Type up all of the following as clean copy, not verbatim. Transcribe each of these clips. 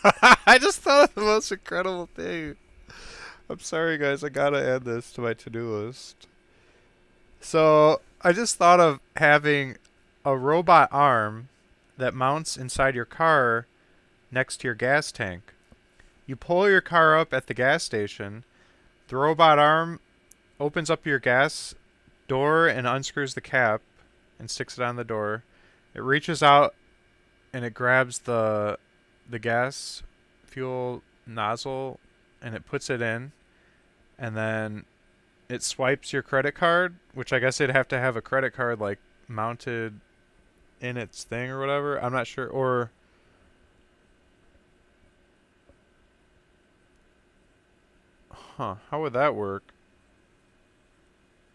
I just thought of the most incredible thing. I'm sorry, guys. I gotta add this to my to-do list. So I just thought of having a robot arm that mounts inside your car next to your gas tank. You pull your car up at the gas station. The robot arm opens up your gas door and unscrews the cap and sticks it on the door. It reaches out and it grabs the gas fuel nozzle and it puts it in, and then it swipes your credit card, which I guess it'd have to have a credit card like mounted in its thing or whatever. I'm not sure. Or how would that work?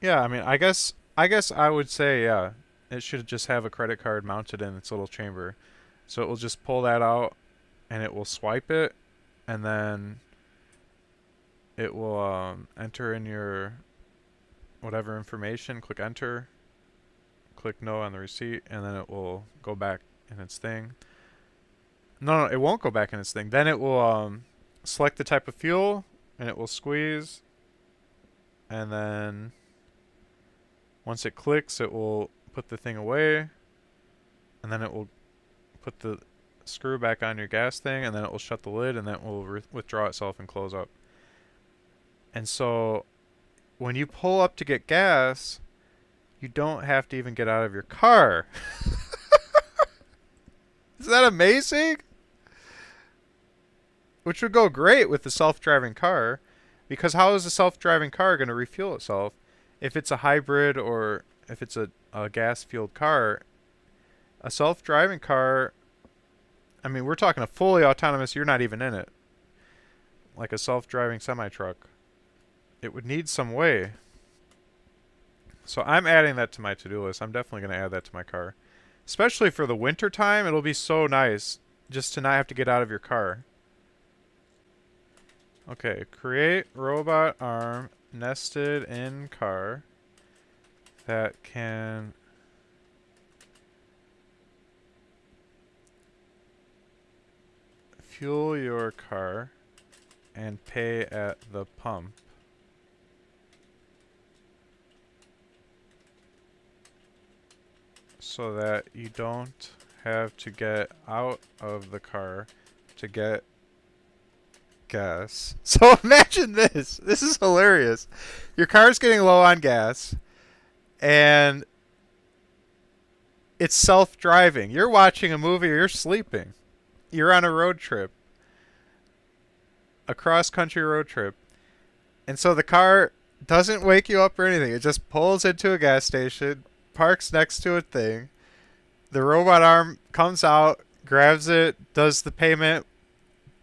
Yeah, I mean, I guess I would say yeah, it should just have a credit card mounted in its little chamber. So it will just pull that out and it will swipe it, and then it will enter in your whatever information, click enter, click no on the receipt, and then it will go back in its thing. No, it won't go back in its thing. Then it will select the type of fuel and it will squeeze, and then once it clicks, it will put the thing away, and then it will put the screw back on your gas thing, and then it will shut the lid, and then it will withdraw itself and close up. And so when you pull up to get gas, you don't have to even get out of your car. Is that amazing? Which would go great with the self-driving car, because how is a self-driving car going to refuel itself? If it's a hybrid or if it's a gas-fueled car, a self-driving car, I mean, we're talking a fully autonomous, you're not even in it, like a self-driving semi-truck. It would need some way. So I'm adding that to my to-do list. I'm definitely going to add that to my car. Especially for the winter time, it'll be so nice just to not have to get out of your car. Okay, create robot arm nested in car that can fuel your car and pay at the pump. So that you don't have to get out of the car to get gas. So imagine this. This is hilarious. Your car's getting low on gas and it's self-driving. You're watching a movie or you're sleeping. You're on a road trip. A cross-country road trip. And so the car doesn't wake you up or anything. It just pulls into a gas station, parks next to a thing. The robot arm comes out, grabs it, does the payment,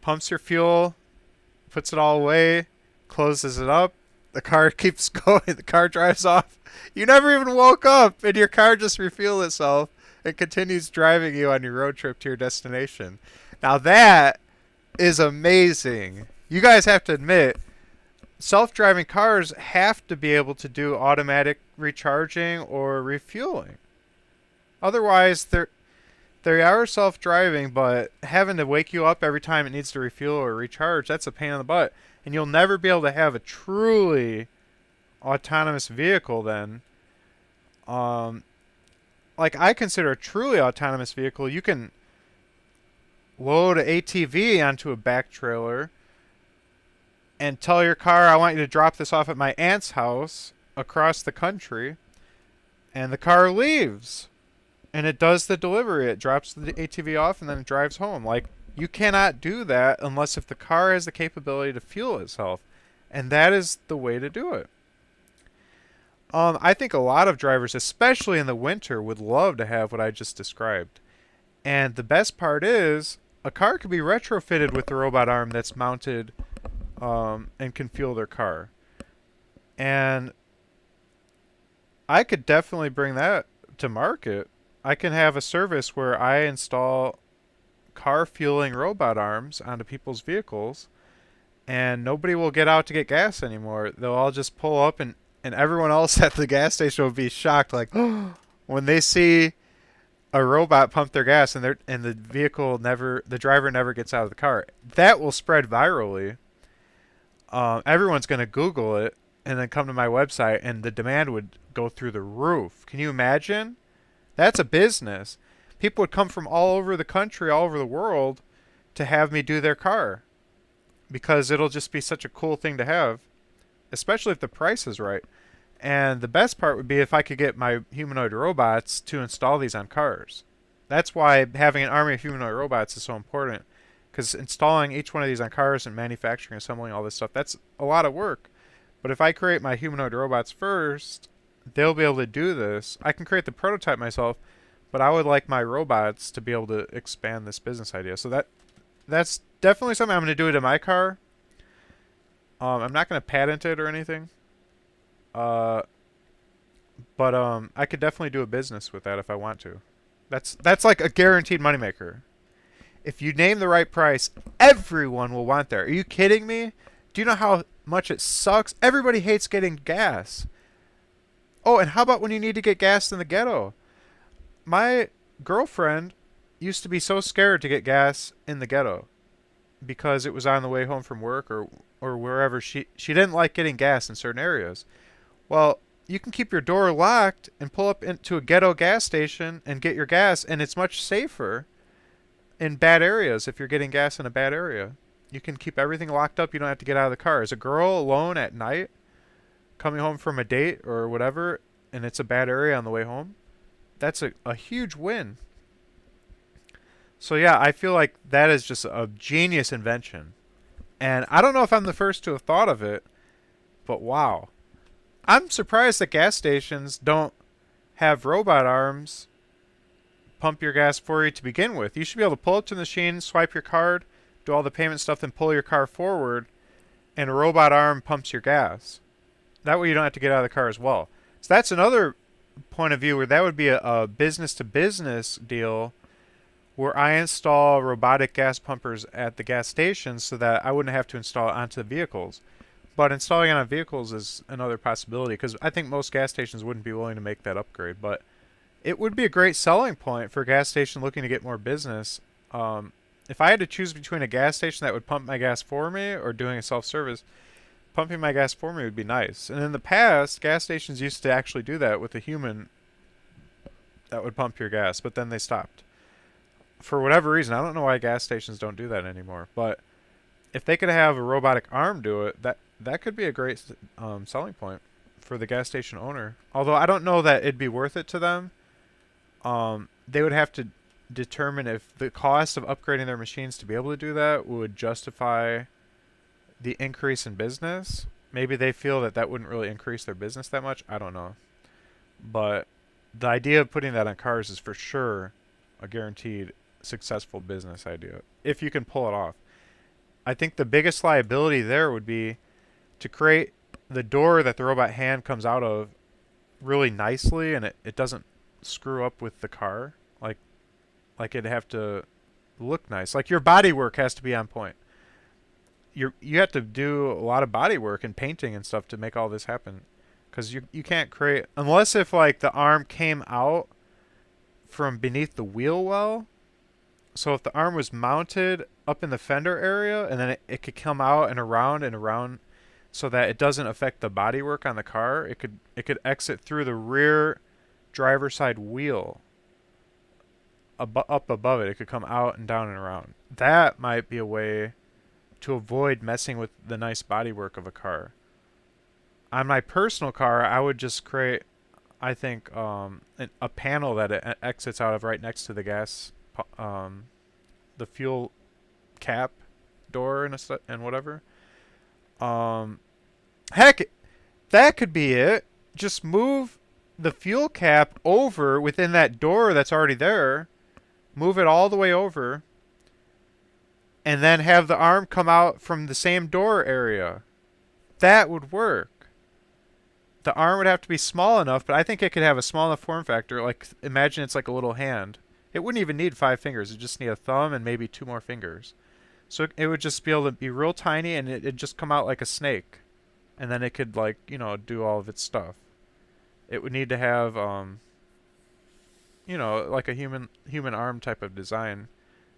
pumps your fuel, puts it all away, closes it up. The car keeps going. The car drives off. You never even woke up, and your car just refueled itself and continues driving you on your road trip to your destination. Now that is amazing. You guys have to admit, self-driving cars have to be able to do automatic recharging or refueling. Otherwise, they are self-driving, but having to wake you up every time it needs to refuel or recharge, that's a pain in the butt. And you'll never be able to have a truly autonomous vehicle then. Like I consider a truly autonomous vehicle, you can load an ATV onto a back trailer and tell your car, I want you to drop this off at my aunt's house across the country, and the car leaves. And it does the delivery. It drops the ATV off and then it drives home. Like, you cannot do that unless if the car has the capability to fuel itself. And that is the way to do it. I think a lot of drivers, especially in the winter, would love to have what I just described. And the best part is, a car could be retrofitted with the robot arm that's mounted and can fuel their car. And I could definitely bring that to market. I can have a service where I install car fueling robot arms onto people's vehicles, and nobody will get out to get gas anymore. They'll all just pull up, and everyone else at the gas station will be shocked, like, when they see a robot pump their gas and the driver never gets out of the car. That will spread virally. Everyone's going to Google it and then come to my website, and the demand would go through the roof. Can you imagine? That's a business. People would come from all over the country, all over the world, to have me do their car because it'll just be such a cool thing to have, especially if the price is right. And the best part would be if I could get my humanoid robots to install these on cars. That's why having an army of humanoid robots is so important, because installing each one of these on cars and manufacturing, assembling all this stuff, that's a lot of work. But if I create my humanoid robots first, they'll be able to do this. I can create the prototype myself, but I would like my robots to be able to expand this business idea. So that's definitely something I'm going to do to my car. I'm not going to patent it or anything. But I could definitely do a business with that if I want to. That's like a guaranteed moneymaker. If you name the right price, everyone will want that. Are you kidding me? Do you know how much it sucks? Everybody hates getting gas. Oh, and how about when you need to get gas in the ghetto? My girlfriend used to be so scared to get gas in the ghetto because it was on the way home from work or wherever. She didn't like getting gas in certain areas. Well, you can keep your door locked and pull up into a ghetto gas station and get your gas, and it's much safer in bad areas if you're getting gas in a bad area. You can keep everything locked up. You don't have to get out of the car. As a girl alone at night, coming home from a date or whatever, and it's a bad area on the way home, that's a huge win. So yeah, I feel like that is just a genius invention. And I don't know if I'm the first to have thought of it, but wow. I'm surprised that gas stations don't have robot arms pump your gas for you to begin with. You should be able to pull up to the machine, swipe your card, do all the payment stuff, then pull your car forward, and a robot arm pumps your gas. That way you don't have to get out of the car as well. So that's another point of view where that would be a business-to-business deal where I install robotic gas pumpers at the gas stations so that I wouldn't have to install it onto the vehicles. But installing it on vehicles is another possibility because I think most gas stations wouldn't be willing to make that upgrade. But it would be a great selling point for a gas station looking to get more business. If I had to choose between a gas station that would pump my gas for me or doing a self-service, pumping my gas for me would be nice. And in the past, gas stations used to actually do that with a human that would pump your gas, but then they stopped. For whatever reason, I don't know why gas stations don't do that anymore. But if they could have a robotic arm do it, that could be a great selling point for the gas station owner. Although I don't know that it'd be worth it to them. They would have to determine if the cost of upgrading their machines to be able to do that would justify the increase in business. Maybe they feel that wouldn't really increase their business that much. I don't know. But the idea of putting that on cars is for sure a guaranteed successful business idea if you can pull it off. I think the biggest liability there would be to create the door that the robot hand comes out of really nicely and it doesn't screw up with the car. Like it'd have to look nice. Like your body work has to be on point. You have to do a lot of body work and painting and stuff to make all this happen. Because you can't create... Unless if like the arm came out from beneath the wheel well. So if the arm was mounted up in the fender area and then it could come out and around so that it doesn't affect the bodywork on the car, it could exit through the rear driver's side wheel up above it. It could come out and down and around. That might be a way to avoid messing with the nice bodywork of a car. On my personal car, I would just create, I think, a panel that it exits out of right next to the gas, the fuel cap door and whatever. Heck, that could be it. Just move the fuel cap over within that door that's already there. Move it all the way over. And then have the arm come out from the same door area. That would work. The arm would have to be small enough, but I think it could have a small enough form factor. Like, imagine it's like a little hand. It wouldn't even need 5 fingers. It'd just need a thumb and maybe 2 more fingers. So it would just be able to be real tiny, and it'd just come out like a snake. And then it could, like, do all of its stuff. It would need to have, you know, like a human arm type of design,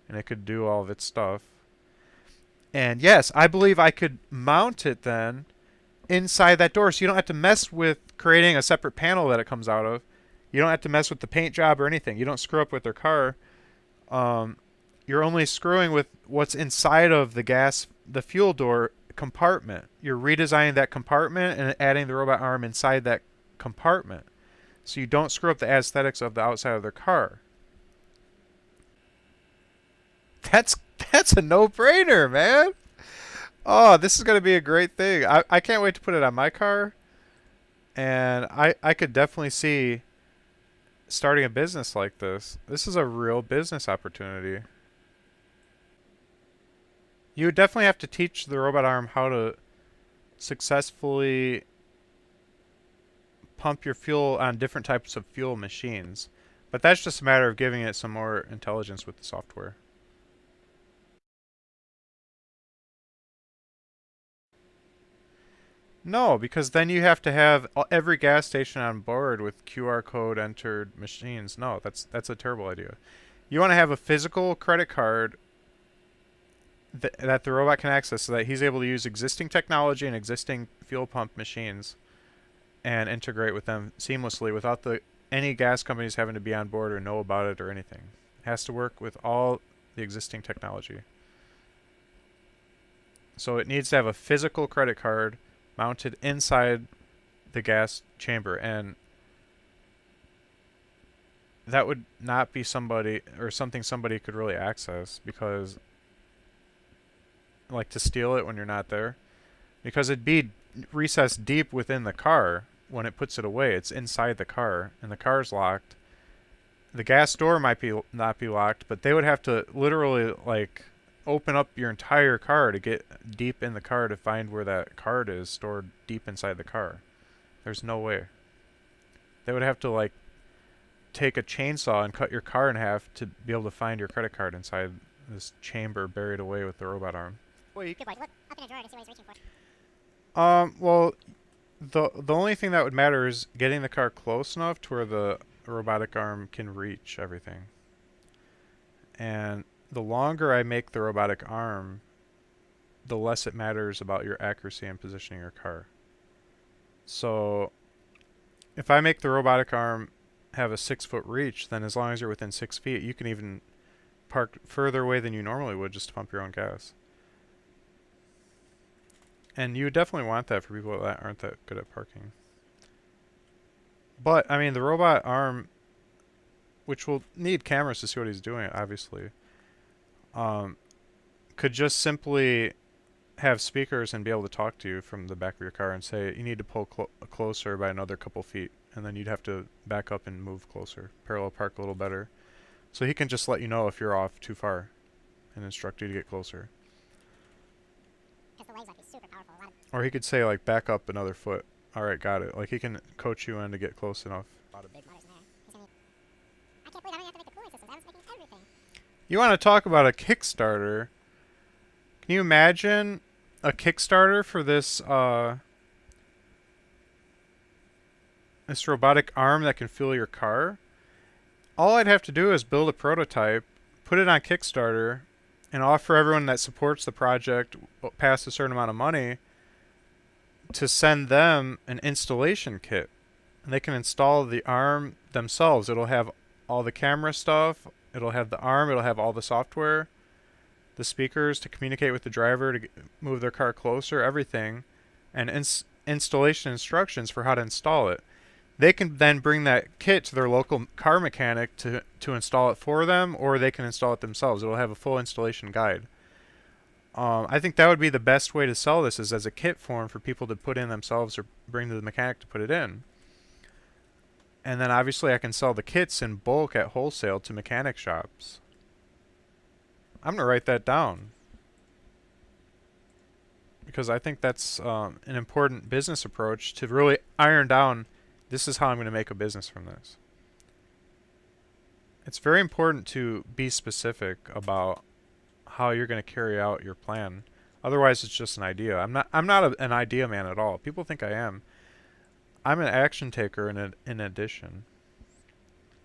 and it could do all of its stuff. And yes, I believe I could mount it then inside that door, so you don't have to mess with creating a separate panel that it comes out of. You don't have to mess with the paint job or anything. You don't screw up with their car. Um, you're only screwing with what's inside of the fuel door compartment. You're redesigning that compartment and adding the robot arm inside that compartment, so you don't screw up the aesthetics of the outside of their car. That's that's a no-brainer, man. Oh, this is gonna be a great thing. I can't wait to put it on my car, and I could definitely see starting a business like this. This is a real business opportunity. You would definitely have to teach the robot arm how to successfully pump your fuel on different types of fuel machines. But that's just a matter of giving it some more intelligence with the software. No, because then you have to have every gas station on board with QR code entered machines. No, that's a terrible idea. You want to have a physical credit card that the robot can access so that he's able to use existing technology and existing fuel pump machines and integrate with them seamlessly without any gas companies having to be on board or know about it or anything. It has to work with all the existing technology. So it needs to have a physical credit card mounted inside the gas chamber, and that would not be something somebody could really access, because like to steal it when you're not there, because it'd be recessed deep within the car. When it puts it away, it's inside the car and the car's locked. The gas door might not be locked, but they would have to literally like open up your entire car to get deep in the car to find where that card is stored deep inside the car. There's no way. They would have to like take a chainsaw and cut your car in half to be able to find your credit card inside this chamber buried away with the robot arm. Good boy. Look up in a drawer to see what he's reaching for. Well, the only thing that would matter is getting the car close enough to where the robotic arm can reach everything. And the longer I make the robotic arm, the less it matters about your accuracy in positioning your car. So if I make the robotic arm have a 6-foot reach, then as long as you're within 6 feet, you can even park further away than you normally would just to pump your own gas. And you would definitely want that for people that aren't that good at parking. But, I mean, the robot arm, which will need cameras to see what he's doing, obviously, could just simply have speakers and be able to talk to you from the back of your car and say, you need to pull closer by another couple feet. And then you'd have to back up and move closer, parallel park a little better. So he can just let you know if you're off too far and instruct you to get closer. Because the legs might be super powerful. Or he could say, like, back up another foot. Alright, got it. Like, he can coach you in to get close enough. A lot of big motors in there. I can't believe I don't have to make the cooling systems. I was making everything. You want to talk about a Kickstarter? Can you imagine a Kickstarter for this this robotic arm that can fuel your car? All I'd have to do is build a prototype, put it on Kickstarter, and offer everyone that supports the project past a certain amount of money to send them an installation kit. And they can install the arm themselves. It'll have all the camera stuff, it'll have the arm, it'll have all the software, the speakers to communicate with the driver to move their car closer, everything, and installation instructions for how to install it. They can then bring that kit to their local car mechanic to install it for them, or they can install it themselves. It'll have a full installation guide. I think that would be the best way to sell this, is as a kit form for people to put in themselves or bring to the mechanic to put it in. And then obviously I can sell the kits in bulk at wholesale to mechanic shops. I'm going to write that down, because I think that's an important business approach to really iron down, this is how I'm going to make a business from this. It's very important to be specific about how you're going to carry out your plan. Otherwise, it's just an idea. I'm not an idea man at all. People think I am. I'm an action taker in addition.